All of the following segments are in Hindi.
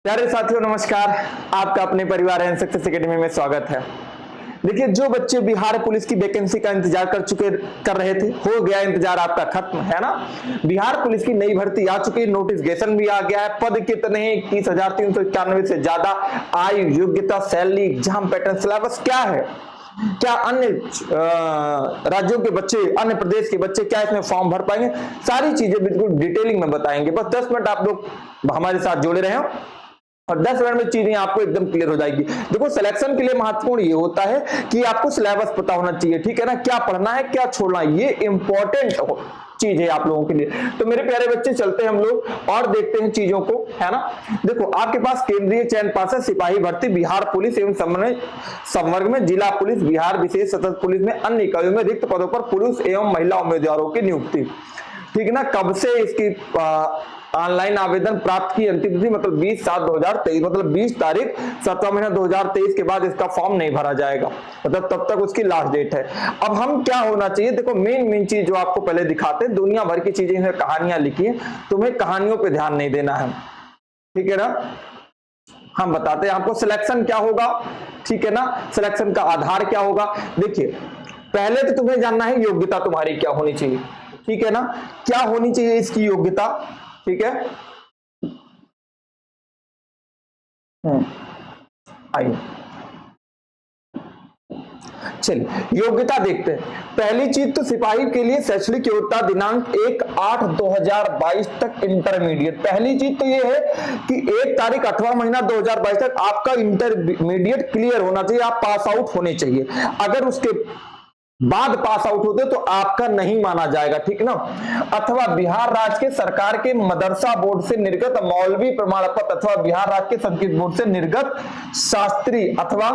प्यारे साथियों नमस्कार। आपका अपने परिवार एंड सक्सेस एकेडमी में स्वागत है। देखिए, जो बच्चे बिहार पुलिस की वैकेंसी का इंतजार कर रहे थे, हो गया इंतजार आपका खत्म, है ना। बिहार पुलिस की नई भर्ती आ चुकी है, नोटिफिकेशन भी आ गया है। पद कितने हैं? 21,391 से ज्यादा। आयु, योग्यता, सैलरी, एग्जाम पैटर्न, सिलेबस क्या है, क्या अन्य राज्यों के बच्चे, अन्य प्रदेश के बच्चे क्या इसमें फॉर्म भर पाएंगे, सारी चीजें बिल्कुल डिटेलिंग में बताएंगे। बस 10 मिनट आप लोग हमारे साथ जुड़े रहे और 10 मिनट में चीजें आपको एकदम क्लियर हो जाएगी। देखो, सिलेक्शन के लिए महत्वपूर्ण ये होता है कि आपको सिलेबस पता होना चाहिए, ठीक है ना। क्या पढ़ना है, क्या छोड़ना है, ये इंपॉर्टेंट चीज है आप लोगों के लिए। तो मेरे प्यारे बच्चे, चलते हैं हम लोग और देखते हैं चीजों को, है ना। देखो, आपके पास केंद्रीय चयन पास है, सिपाही भर्ती, बिहार पुलिस एवं संवर्ग में जिला पुलिस, बिहार विशेष सतत पुलिस में अन्य इकाइयों में रिक्त पदों पर पुरुष एवं महिला उम्मीदवारों की नियुक्ति, ठीक है ना। कब से इसकी ऑनलाइन आवेदन प्राप्त की अंतिम तिथि मतलब 20/7/2023, मतलब 20 तारीख 7वां महीना 2023 के बाद इसका फॉर्म नहीं भरा जाएगा, मतलब तब तक उसकी लास्ट डेट है। अब हम क्या होना चाहिए, देखो मेन चीज जो आपको पहले दिखाते हैं, दुनिया भर की चीजें हैं, कहानियां लिखी है, तुम्हें कहानियों पे ध्यान नहीं देना है, ठीक है ना। हम बताते हैं आपको सिलेक्शन क्या होगा, ठीक है ना। सिलेक्शन का आधार क्या होगा, देखिए पहले तो तुम्हें जानना है योग्यता तुम्हारी क्या होनी चाहिए, ठीक है ना। क्या होनी चाहिए इसकी योग्यता, ठीक है। आइए चलिए योग्यता देखते हैं। पहली चीज तो सिपाही के लिए शैक्षणिक योग्यता दिनांक 1/8/2022 तक इंटरमीडिएट। पहली चीज तो ये है कि 1 तारीख 8वां महीना 2022 तक आपका इंटरमीडिएट क्लियर होना चाहिए, आप पास आउट होने चाहिए। अगर उसके बाद पास आउट होते तो आपका नहीं माना जाएगा, ठीक ना। अथवा बिहार राज्य के सरकार के मदरसा बोर्ड से निर्गत मौलवी प्रमाण पत्र अथवा बिहार राज्य के संस्कृत बोर्ड से निर्गत शास्त्री अथवा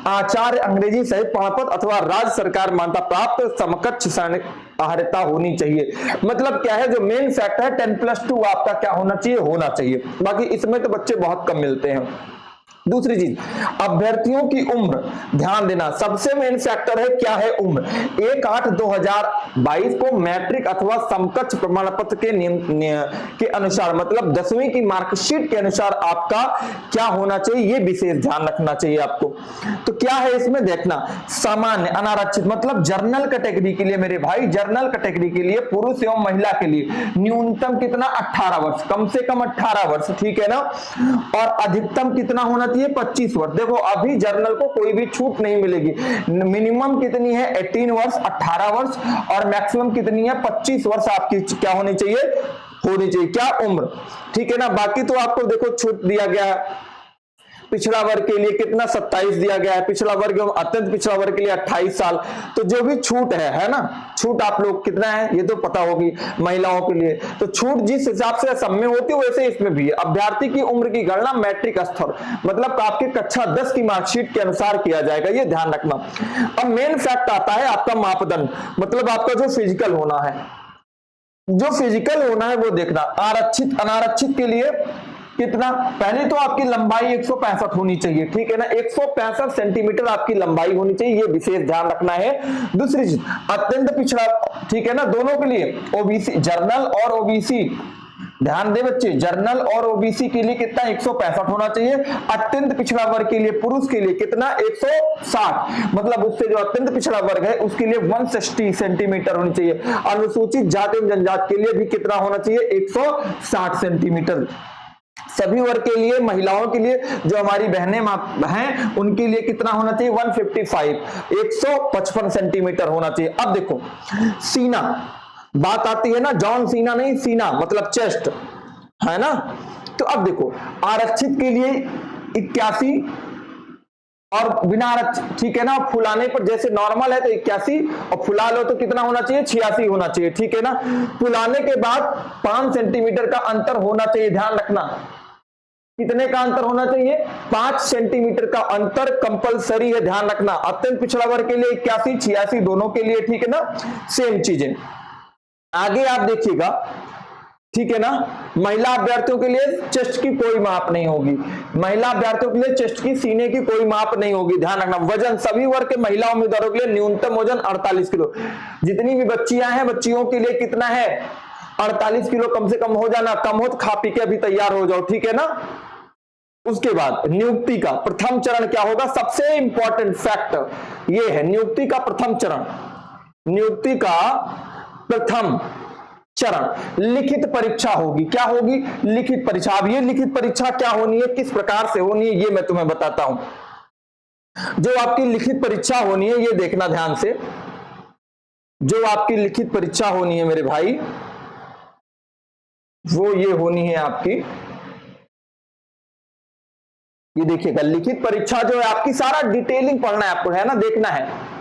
आचार्य अंग्रेजी सहित प्रमाण पत्र अथवा राज्य सरकार मान्यता प्राप्त समकक्ष अर्हता होनी चाहिए। मतलब क्या है, जो मेन फैक्ट है 10+2 आपका क्या होना चाहिए, होना चाहिए। बाकी इसमें तो बच्चे बहुत कम मिलते हैं। दूसरी चीज, अभ्यर्थियों की उम्र, ध्यान देना, सबसे मेन फैक्टर है क्या है, उम्र। 1/8/2022 को मैट्रिक अथवा समकक्ष प्रमाण पत्र के नियम के अनुसार, मतलब 10वीं की मार्कशीट के अनुसार आपका क्या होना चाहिए, ये विशेष ध्यान रखना चाहिए आपको। तो क्या है इसमें देखना, सामान्य, अनारक्षित मतलब जनरल कैटेगरी के लिए मेरे भाई, जनरल कैटेगरी के लिए पुरुष एवं महिला के लिए न्यूनतम कितना, 18 वर्ष, कम से कम 18 वर्ष, ठीक है ना। और अधिकतम कितना होना चाहिए, 25 वर्ष। देखो अभी जर्नल को कोई भी छूट नहीं मिलेगी, मिनिमम कितनी है 18 वर्ष, 18 वर्ष, और मैक्सिमम कितनी है 25 वर्ष आपकी क्या होनी चाहिए, होनी चाहिए, क्या उम्र, ठीक है ना। बाकी तो आपको देखो छूट दिया गया है, पिछड़ा वर्ग के लिए कितना 27 दिया गया है, पिछड़ा वर्ग एवं अत्यंत पिछड़ा वर्ग के लिए 28 साल। तो जो भी छूट है ना, छूट आप लोग कितना है ये तो पता होगी महिलाओं के लिए। तो छूट जिस हिसाब से सब में होती है वैसे इसमें भी है। अभ्यर्थी की उम्र की गणना मैट्रिक स्तर मतलब आपकी कक्षा 10 की मार्कशीट के अनुसार किया जाएगा, ये ध्यान रखना। अब मेन फैक्ट आता है आपका मापदंड, मतलब आपका जो फिजिकल होना है, जो फिजिकल होना है वो देखना। आरक्षित अनारक्षित के लिए कितना, पहले तो आपकी लंबाई 165 होनी चाहिए, ठीक है ना। 165 सेंटीमीटर आपकी लंबाई होनी चाहिए, ये विशेष ध्यान रखना है। दूसरी चीज, अत्यंत पिछड़ा, ठीक है ना, दोनों के लिए ओबीसी, जर्नल और ओबीसी, ध्यान दे बच्चे, जर्नल और ओबीसी के लिए कितना 165 होना चाहिए। अत्यंत पिछड़ा वर्ग के लिए, पुरुष के लिए कितना 160, मतलब उससे जो अत्यंत पिछड़ा वर्ग है उसके लिए 160 सेंटीमीटर होनी चाहिए। अनुसूचित जाति एवं जनजाति के लिए भी कितना होना चाहिए, 160 सेंटीमीटर। सभी वर्ग के लिए, महिलाओं के लिए, जो हमारी बहनें हैं उनके लिए कितना होना चाहिए, 155 सेंटीमीटर होना चाहिए। अब देखो सीना, बात आती है ना, जॉन सीना नहीं, सीना मतलब चेस्ट, है ना। तो अब देखो आरक्षित के लिए 81 और बिना आरक्षित, ठीक है ना। फुलाने पर जैसे नॉर्मल है तो 81 और फुला लो तो कितना होना चाहिए, 86 होना चाहिए, ठीक है ना। फुलाने के बाद 5 सेंटीमीटर का अंतर होना चाहिए, ध्यान रखना। कितने का अंतर होना चाहिए, 5 सेंटीमीटर का अंतर कंपलसरी है, ध्यान रखना। अत्यंत पिछड़ा वर्ग के लिए 81, 86 दोनों के लिए, ठीक है ना, सेम चीजें। आगे आप देखिएगा, ठीक है ना। महिला अभ्यर्थियों के लिए चेस्ट की कोई माप नहीं होगी, महिला अभ्यर्थियों के लिए चेस्ट की, सीने की कोई माप नहीं होगी, ध्यान रखना। वजन, सभी वर्ग के महिला उम्मीदवारों के लिए न्यूनतम वजन 48 किलो। जितनी भी बच्चियां हैं बच्चियों के लिए कितना है, 48 किलो कम से कम हो जाना, कम हो तो खा पी के अभी तैयार हो जाओ, ठीक है ना। उसके बाद नियुक्ति का प्रथम चरण क्या होगा, सबसे इंपॉर्टेंट फैक्टर ये है नियुक्ति का प्रथम चरण। नियुक्ति का प्रथम चरण लिखित परीक्षा होगी। क्या होगी, लिखित परीक्षा। अब ये लिखित परीक्षा क्या होनी है, किस प्रकार से होनी है, ये मैं तुम्हें बताता हूं। जो आपकी लिखित परीक्षा होनी है, ये देखना ध्यान से, जो आपकी लिखित परीक्षा होनी है मेरे भाई, वो ये होनी है आपकी, ये देखिएगा लिखित परीक्षा जो है आपकी, सारा डिटेलिंग पढ़ना है आपको, है ना, देखना है।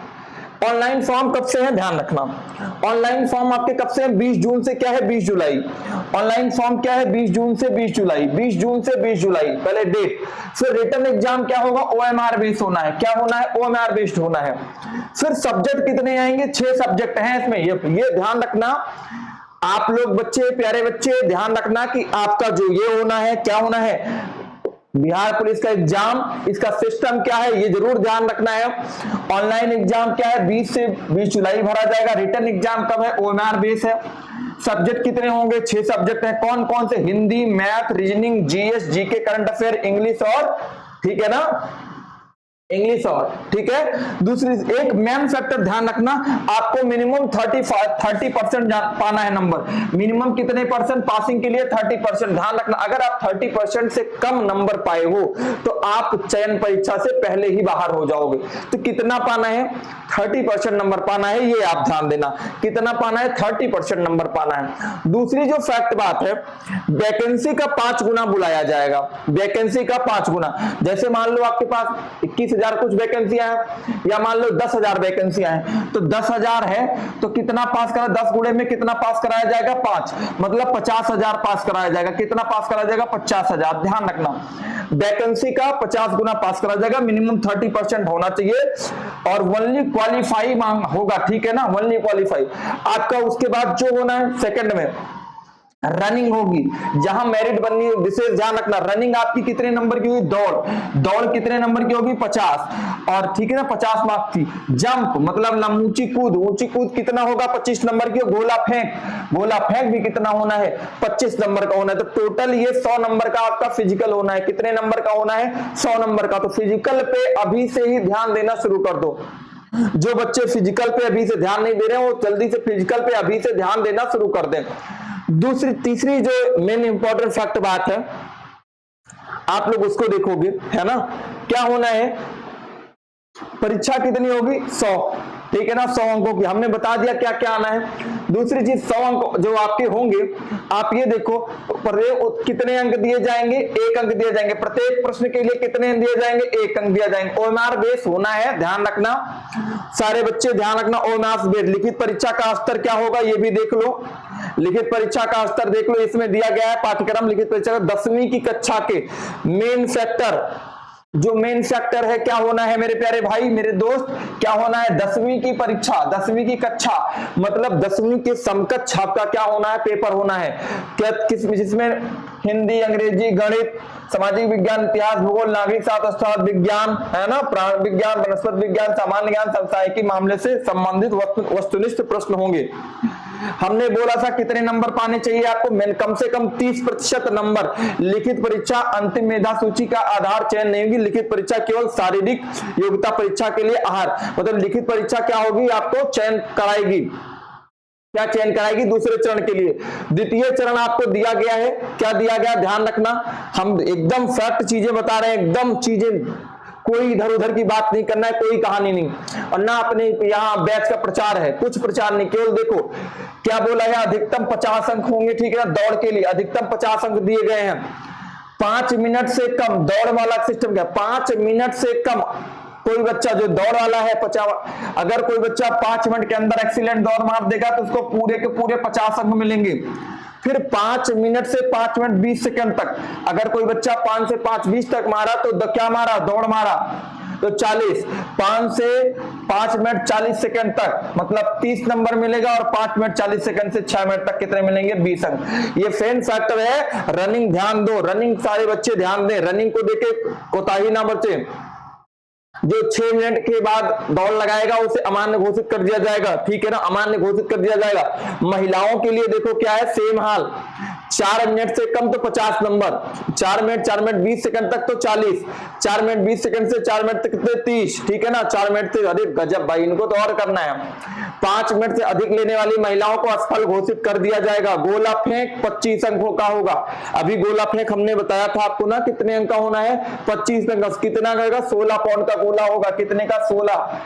ऑनलाइन फॉर्म कब से है, ध्यान रखना। ऑनलाइन फॉर्म आपके कब से है, 20 जून से क्या है, 20 जुलाई। ऑनलाइन फॉर्म क्या है, 20 जून से 20 जुलाई, 20 जून से 20 जुलाई पहले डेट। फिर रिटर्न एग्जाम क्या होगा, OMR बेस्ड होना है। क्या होना है, OMR बेस्ड होना है। फिर सब्जेक्ट कितने आएंगे, 6 सब्जेक्ट हैं इसमें, ये ध्यान रखना। आप लोग बच्चे, प्यारे बच्चे, ध्यान रखना कि आपका जो ये होना है, क्या होना है, बिहार पुलिस का एग्जाम, इसका सिस्टम क्या है, ये जरूर ध्यान रखना है। ऑनलाइन एग्जाम क्या है, 20 से 20 जुलाई भरा जाएगा। रिटर्न एग्जाम कब है, OMR बेस है। सब्जेक्ट कितने होंगे, 6 सब्जेक्ट हैं। कौन कौन से, Hindi, math, reasoning, GS, GK, current affair, English और, ठीक है ना, इंग्लिश और, ठीक है। दूसरी एक मेन फैक्टर ध्यान रखना, आपको मिनिमम 30% पाना है नंबर। मिनिमम कितने परसेंट पासिंग के लिए, 30%। ध्यान रखना, अगर आप 30% से कम नंबर पाए हो तो आप चयन परीक्षा से पहले ही बाहर हो जाओगे। तो कितना पाना है, 30% नंबर पाना है, ये आप ध्यान देना। कितना पाना है, 30% नंबर पाना है। दूसरी जो फैक्ट बात है, वैकेंसी का 5 गुना बुलाया जाएगा। वैकेंसी का 5 गुना, जैसे मान लो आपके पास 21,000 कुछ वैकेंसियां हैं, या मान लो 10,000 वैकेंसियां हैं, तो 10,000 है तो कितना पास करा, 10 गुणे में कितना पास कराया जाएगा, 5, मतलब 50,000 पास कराया जाएगा। कितना पास कराया जाएगा, 50,000। ध्यान रखना, वैकेंसी का 50 गुना पास करा जाएगा। मिनिमम 30% होना चाहिए और ओनली क्वालिफाई मांग होगा, ठीक है ना, ओनली क्वालिफाई आपका। उसके बाद जो होना है सेकंड में रनिंग होगी, जहां मेरिट बननी है, विशेष ध्यान रखना। रनिंग आपकी कितने नंबर की होगी, दौड़ कितने नंबर की होगी, 50, और ठीक है ना, 50 मार्क्स की। जंप मतलब ऊंची कूद कितना होगा, 25 नंबर की। गोला फेंक भी कितना होना है, 25 नंबर का होना है। तो टोटल ये 100 नंबर का आपका फिजिकल होना है। कितने नंबर का होना है, 100 नंबर का। तो फिजिकल पे अभी से ही ध्यान देना शुरू कर दो। जो बच्चे फिजिकल पे अभी से ध्यान नहीं दे रहे हैं, वो जल्दी से फिजिकल पे अभी से ध्यान देना शुरू कर दें। तीसरी जो मेन इंपॉर्टेंट फैक्ट बात है, आप लोग उसको देखोगे, है ना, क्या होना है, परीक्षा कितनी होगी, 100, ठीक है ना, 100 अंकों की। हमने बता दिया क्या क्या आना है। दूसरी चीज, 100 अंक जो आपके होंगे, आप ये देखो कितने अंक दिए जाएंगे, 1 अंक दिए जाएंगे। प्रत्येक प्रश्न के लिए कितने दिए जाएंगे, 1 अंक दिया जाएंगे। OMR बेस होना है, ध्यान रखना सारे बच्चे, ध्यान रखना। OMR base. लिखित परीक्षा का स्तर क्या होगा, ये भी देख लो। लिखित परीक्षा का स्तर देख लो, इसमें दिया गया है पाठ्यक्रम लिखित परीक्षा का 10वीं की कक्षा के मेन फैक्टर, जो मेन फैक्टर है क्या होना है मेरे प्यारे भाई, मेरे दोस्त, क्या होना है, 10वीं की परीक्षा, 10वीं की कक्षा, मतलब 10वीं के समकक्ष आपका क्या होना है, पेपर होना है। जिसमें हिंदी, अंग्रेजी, गणित, सामाजिक विज्ञान, इतिहास, भूगोल, नागरिक शास्त्र, विज्ञान, है ना, प्राण विज्ञान, वनस्पति विज्ञान, सामान्य ज्ञान, सांख्यिकी मामले से संबंधित वस्तुनिष्ठ प्रश्न होंगे। हमने बोला था कितने नंबर पाने चाहिए आपको, कम से कम 30% नंबर। लिखित परीक्षा अंतिम मेधा सूची का आधार चयन नहीं होगी। लिखित परीक्षा केवल शारीरिक योग्यता परीक्षा के लिए आहार, मतलब लिखित परीक्षा क्या होगी, आपको चयन कराएगी। क्या चयन कराएगी, दूसरे चरण के लिए। द्वितीय चरण आपको दिया गया है, क्या दिया गया, ध्यान रखना। हम एकदम फैक्ट चीजें बता रहे हैं, एकदम चीजें, कोई इधर उधर की बात नहीं करना है, कोई कहानी नहीं, और ना अपने यहाँ बैच का प्रचार है, कुछ प्रचार नहीं। केवल देखो क्या बोला है, अधिकतम 50 अंक होंगे, ठीक है ना, दौड़ के लिए अधिकतम 50 अंक दिए गए हैं। 5 मिनट से कम दौड़ वाला सिस्टम क्या, 5 मिनट से कम कोई बच्चा जो दौड़ वाला है, अगर कोई बच्चा 5 मिनट के अंदर एक्सीलेंट दौड़ मार देगा तो उसको पूरे के पूरे 50 अंक मिलेंगे। फिर 5 मिनट से 5 मिनट 20 सेकंड तक, अगर कोई बच्चा 5 से 5 20 तक मारा तो क्या मारा, दौड़ मारा, तो 40। 5 से 5 मिनट 40 सेकंड तक, मतलब 30 नंबर मिलेगा, और 5 मिनट 40 सेकंड से 6 मिनट तक कितने मिलेंगे, 20 अंक। ये फेन फैक्टर है। रनिंग ध्यान दो, रनिंग सारे बच्चे ध्यान दें, रनिंग को देखे कोताही ना बचे। जो 6 मिनट के बाद दौड़ लगाएगा उसे अमान्य घोषित कर दिया जाएगा, ठीक है ना, अमान्य घोषित कर दिया जाएगा। महिलाओं के लिए देखो क्या है, सेम हाल, 4 मिनट से कम तो 50 नंबर, 4 मिनट 20 सेकंड तक तो 40, 4 मिनट 20 सेकंड से 4 मिनट तक कितने 30, ठीक है ना। 4 मिनट से अधिक, गजब भाई, इनको तो और करना है। 5 मिनट से अधिक लेने वाली महिलाओं को असफल घोषित कर दिया जाएगा। गोला फेंक 25 अंकों का होगा। अभी गोला फेंक हमने बताया था आपको ना कितने अंक का होना है, 25 अंक। कितना करेगा, 16 पाउंड का गोला होगा। कितने का, 16,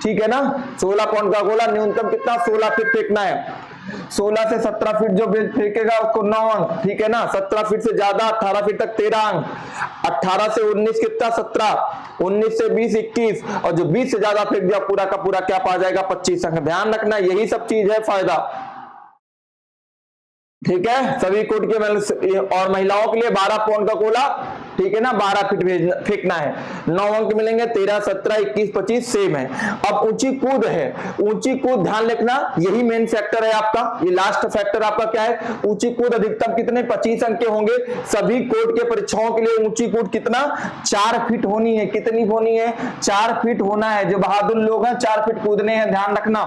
ठीक है ना। 16 पाउंड का गोला, न्यूनतम कितना, 16 फीट फेंकना है। 16 से 17 फीट जो फेंकेगा उसको 9 अंक, ठीक है ना। 17 फीट से ज्यादा 18 फीट तक 13 अंक, 18 से 19 कितना, 17, 19 से 20 21, और जो 20 से ज्यादा फेंक दिया पूरा का पूरा क्या पा जाएगा, 25 अंक। ध्यान रखना, यही सब चीज है फायदा, ठीक है। सभी कोट के और महिलाओं के लिए 12 पाउंड का गोला, ठीक है ना, 12 फीट फेंकना है। 9 अंक मिलेंगे, 13 17 21 25 सेम है। अब ऊंची कूद है, ऊंची कूद ध्यान रखना, यही मेन फैक्टर है आपका, ये लास्ट फैक्टर आपका क्या है, ऊंची कूद अधिकतम कितने, 25 अंक के होंगे। सभी कोर्ट के परीक्षाओं के लिए ऊंची कूद कितना, 4 फीट होनी है। कितनी होनी है, 4 फीट होना है। जो बहादुर लोग हैं 4 फीट कूदने हैं, ध्यान रखना।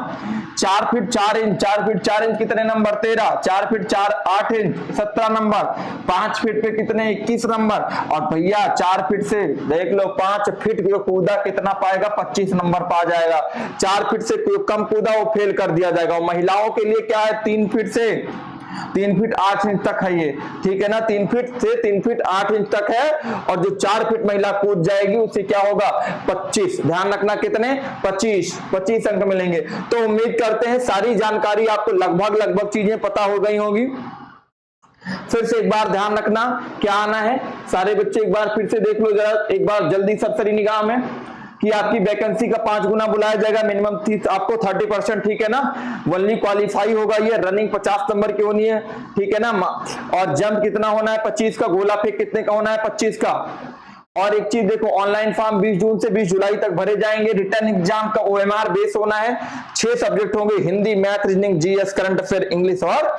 4 फीट 4 इंच, 4 फीट 4 इंच कितने number, 13, 4 feet 4 8 inch 17 number, 5 feet पे कितने, 21 नंबर। और भैया 4 फीट से देख लो, 5 फीट जो कूदा कितना पाएगा, 25 नंबर पा जाएगा। 4 फीट से कम कूदा वो फेल कर दिया जाएगा। और महिलाओं के लिए क्या है, 3 फीट से 3 फीट 8 इंच तक है ये, ठीक है ना। 3 फीट से 3 फीट 8 इंच तक है। और जो 4 फीट महिला कूद जाएगी उससे क्या होगा, 25। ध्यान रखना कितने, 25 अंक मिलेंगे। तो उम्मीद करते हैं सारी जानकारी आपको लगभग चीजें पता हो गई होगी। फिर से एक बार ध्यान रखना क्या आना है, सारे बच्चे एक बार फिर से देख लो जरा, एक बार जल्दी सरसरी निगाह में, कि आपकी वैकेंसी का 5 गुना बुलाया जाएगा। मिनिमम आपको 30%, ठीक है ना। वनली क्वालिफाई होगा ये। रनिंग 50 नंबर की होनी है, ठीक है ना। और जंप कितना होना है, 25 का। गोला फेंक कितने का होना है, 25 का। और एक चीज देखो, ऑनलाइन फॉर्म 20 जून से 20 जुलाई तक भरे जाएंगे। रिटर्न एग्जाम का OMR बेस होना है। 6 सब्जेक्ट होंगे, Hindi, math, reasoning, GS, current affair, English और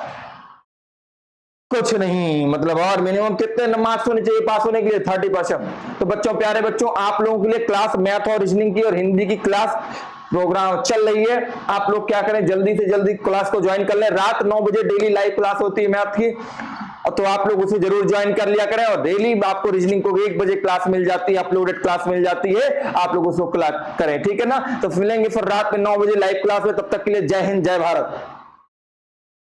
कुछ नहीं। मतलब और मिनिमम कितने मार्क्स होने चाहिए पास होने के लिए, 30%। तो बच्चों, प्यारे बच्चों, आप लोगों के लिए क्लास मैथ और रीजनिंग की और हिंदी की क्लास प्रोग्राम चल रही है। आप लोग क्या करें, जल्दी से जल्दी क्लास को ज्वाइन कर लें। रात 9 बजे डेली लाइव क्लास होती है मैथ की, तो आप लोग उसे जरूर ज्वाइन कर लिया करें। और डेली आपको रीजनिंग को 1 बजे क्लास मिल जाती है, अपलोडेड क्लास मिल जाती है, आप लोग उसको क्लास करें, ठीक है ना। तो मिलेंगे फिर रात में 9 बजे लाइव क्लास में। तब तक के लिए जय हिंद, जय भारत।